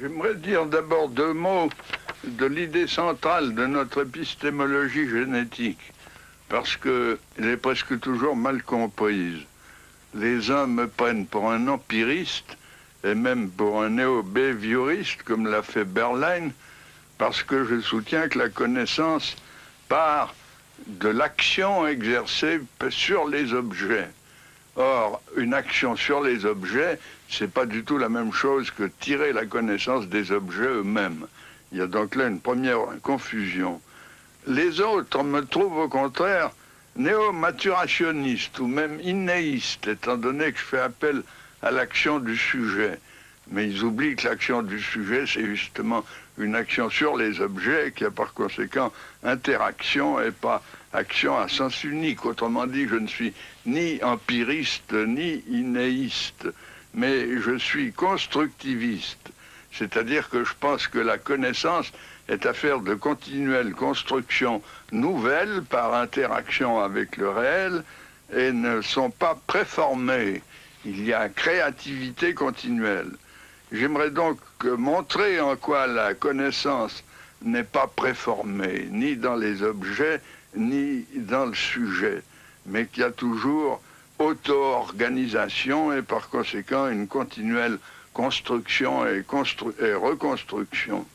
J'aimerais dire d'abord deux mots de l'idée centrale de notre épistémologie génétique, parce qu'elle est presque toujours mal comprise. Les uns me prennent pour un empiriste, et même pour un néo-behavioriste, comme l'a fait Berlin, parce que je soutiens que la connaissance part de l'action exercée sur les objets. Or, une action sur les objets, c'est pas du tout la même chose que tirer la connaissance des objets eux-mêmes. Il y a donc là une première confusion. Les autres me trouvent au contraire néo-maturationnistes ou même innéistes, étant donné que je fais appel à l'action du sujet. Mais ils oublient que l'action du sujet, c'est justement une action sur les objets qui a par conséquent interaction et pas action à sens unique. Autrement dit, je ne suis ni empiriste ni innéiste, mais je suis constructiviste. C'est-à-dire que je pense que la connaissance est affaire de continuelle construction nouvelle par interaction avec le réel et ne sont pas préformées. Il y a créativité continuelle. J'aimerais donc montrer en quoi la connaissance n'est pas préformée, ni dans les objets, ni dans le sujet, mais qu'il y a toujours auto-organisation et par conséquent une continuelle construction et reconstruction.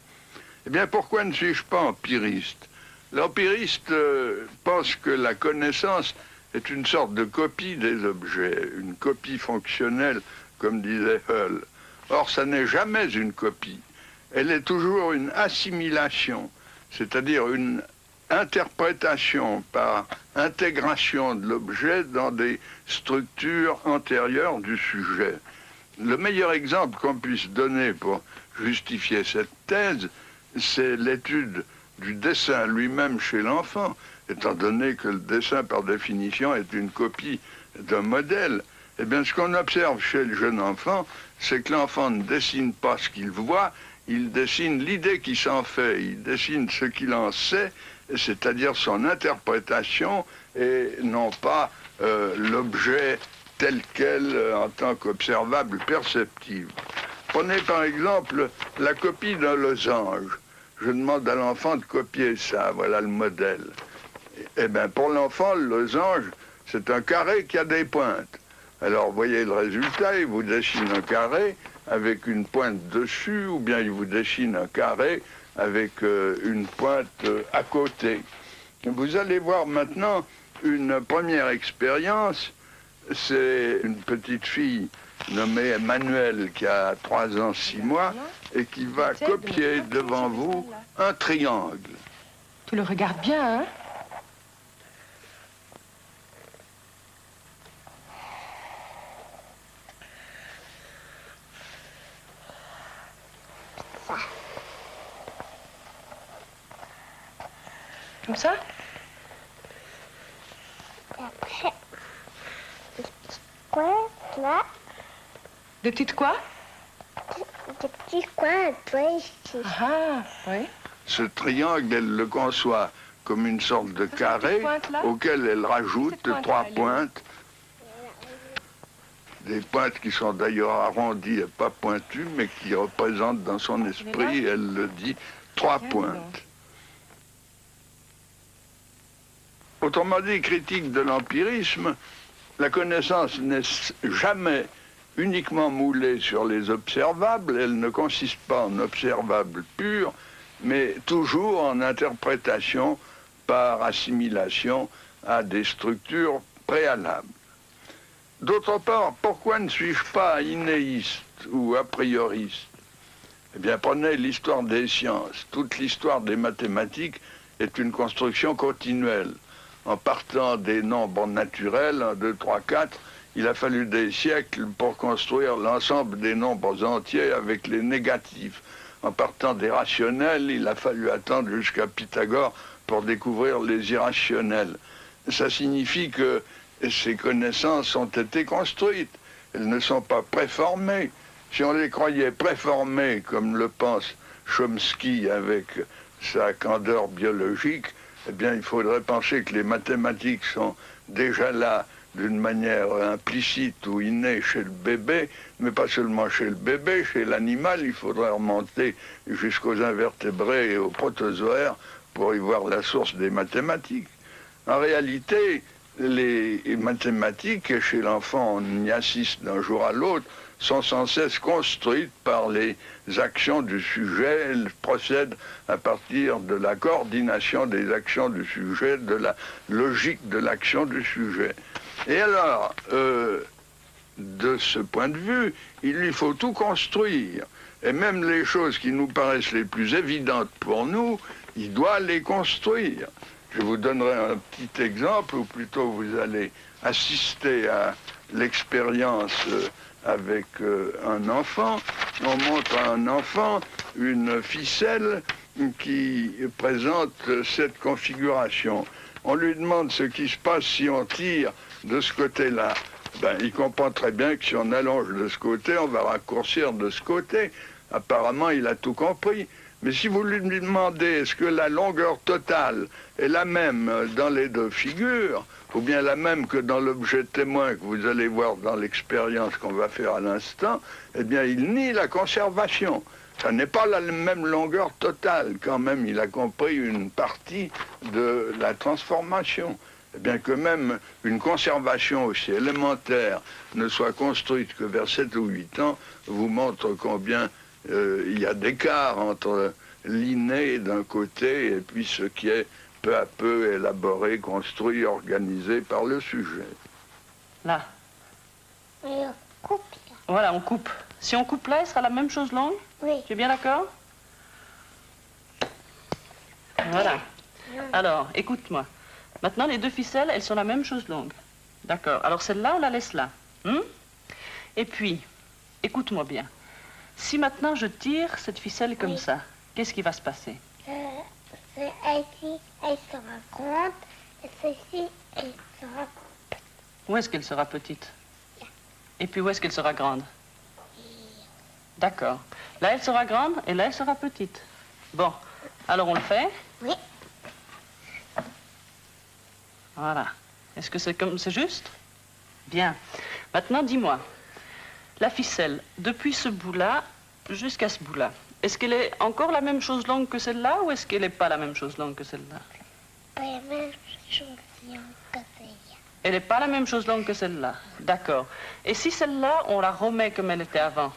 Eh bien, pourquoi ne suis-je pas empiriste? L'empiriste pense que la connaissance est une sorte de copie des objets, une copie fonctionnelle, comme disait Hull. Or, ça n'est jamais une copie. Elle est toujours une assimilation, c'est-à-dire une interprétation par intégration de l'objet dans des structures antérieures du sujet. Le meilleur exemple qu'on puisse donner pour justifier cette thèse, c'est l'étude du dessin lui-même chez l'enfant, étant donné que le dessin, par définition, est une copie d'un modèle. Eh bien, ce qu'on observe chez le jeune enfant, c'est que l'enfant ne dessine pas ce qu'il voit, il dessine l'idée qu'il s'en fait, il dessine ce qu'il en sait, c'est-à-dire son interprétation, et non pas l'objet tel quel en tant qu'observable perceptible. Prenez par exemple la copie d'un losange. Je demande à l'enfant de copier ça, voilà le modèle. Eh bien, pour l'enfant, le losange, c'est un carré qui a des pointes. Alors, vous voyez le résultat, il vous dessine un carré avec une pointe dessus, ou bien il vous dessine un carré avec une pointe à côté. Vous allez voir maintenant une première expérience. C'est une petite fille nommée Emmanuelle qui a 3 ans, 6 mois et qui va copier devant vous un triangle. Tu le regardes bien, hein? Comme ça? Après, des petits coins là. Des petites quoi? Des petits coins un peu ici. Ah, oui. Ce triangle, elle le conçoit comme une sorte de carré auquel elle rajoute 3 pointes. Des pointes qui sont d'ailleurs arrondies et pas pointues, mais qui représentent dans son esprit, elle le dit, 3 pointes. Autrement dit, critique de l'empirisme, la connaissance n'est jamais uniquement moulée sur les observables, elle ne consiste pas en observables purs, mais toujours en interprétation par assimilation à des structures préalables. D'autre part, pourquoi ne suis-je pas innéiste ou a prioriste? Eh bien, prenez l'histoire des sciences. Toute l'histoire des mathématiques est une construction continuelle. En partant des nombres naturels, 1, 2, 3, 4, il a fallu des siècles pour construire l'ensemble des nombres entiers avec les négatifs. En partant des rationnels, il a fallu attendre jusqu'à Pythagore pour découvrir les irrationnels. Ça signifie que ces connaissances ont été construites. Elles ne sont pas préformées. Si on les croyait préformées, comme le pense Chomsky avec sa candeur biologique, eh bien, il faudrait penser que les mathématiques sont déjà là d'une manière implicite ou innée chez le bébé, mais pas seulement chez le bébé, chez l'animal, il faudrait remonter jusqu'aux invertébrés et aux protozoaires pour y voir la source des mathématiques. En réalité, les mathématiques, chez l'enfant, on y assiste d'un jour à l'autre, sont sans cesse construites par les actions du sujet. Elles procèdent à partir de la coordination des actions du sujet, de la logique de l'action du sujet. Et alors, de ce point de vue, il lui faut tout construire. Et même les choses qui nous paraissent les plus évidentes pour nous, il doit les construire. Je vous donnerai un petit exemple, ou plutôt vous allez assister à l'expérience avec un enfant. On montre à un enfant une ficelle qui présente cette configuration. On lui demande ce qui se passe si on tire de ce côté-là. Ben, il comprend très bien que si on allonge de ce côté, on va raccourcir de ce côté. Apparemment, il a tout compris. Mais si vous lui demandez est-ce que la longueur totale est la même dans les deux figures, ou bien la même que dans l'objet témoin que vous allez voir dans l'expérience qu'on va faire à l'instant, eh bien il nie la conservation. Ça n'est pas la même longueur totale, quand même il a compris une partie de la transformation. Eh bien que même une conservation aussi élémentaire ne soit construite que vers 7 ou 8 ans, vous montre combien il y a d'écart entre l'inné d'un côté et puis ce qui est peu à peu élaboré, construit, organisé par le sujet. Là. Et on coupe là. Voilà, on coupe. Si on coupe là, il sera la même chose longue? Oui. Tu es bien d'accord? Voilà. Alors, écoute-moi. Maintenant, les deux ficelles, elles sont la même chose longue. D'accord. Alors, celle-là, on la laisse là. Et puis, écoute-moi bien. Si maintenant je tire cette ficelle comme ça, qu'est-ce qui va se passer? Celle-ci, elle sera grande, et celle-ci, elle sera petite. Où est-ce qu'elle sera petite? Et puis où est-ce qu'elle sera grande? D'accord. Là, elle sera grande et là, elle sera petite. Bon, alors on le fait? Oui. Voilà. Est-ce que c'est juste? Bien. Maintenant, dis-moi, la ficelle, depuis ce bout-là jusqu'à ce bout-là, est-ce qu'elle est encore la même chose longue que celle-là ou est-ce qu'elle n'est pas la même chose longue que celle-là? Pas la même chose longue que celle-là. Elle n'est pas la même chose longue que celle-là. D'accord. Et si celle-là, on la remet comme elle était avant,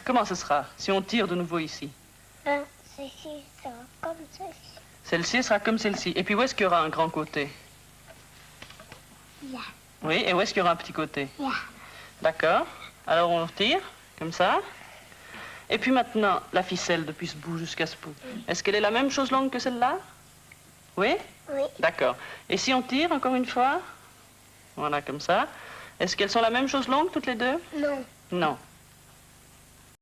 comment ce sera si on tire de nouveau ici? Celle-ci sera comme celle-ci. Celle-ci sera comme celle-ci. Et puis où est-ce qu'il y aura un grand côté? Là. Oui, et où est-ce qu'il y aura un petit côté? Là. D'accord. Alors on tire, comme ça. Et puis maintenant, la ficelle depuis ce bout jusqu'à ce bout. Est-ce qu'elle est la même chose longue que celle-là? Oui? Oui. D'accord. Et si on tire encore une fois? Voilà, comme ça. Est-ce qu'elles sont la même chose longue toutes les deux? Non. Non.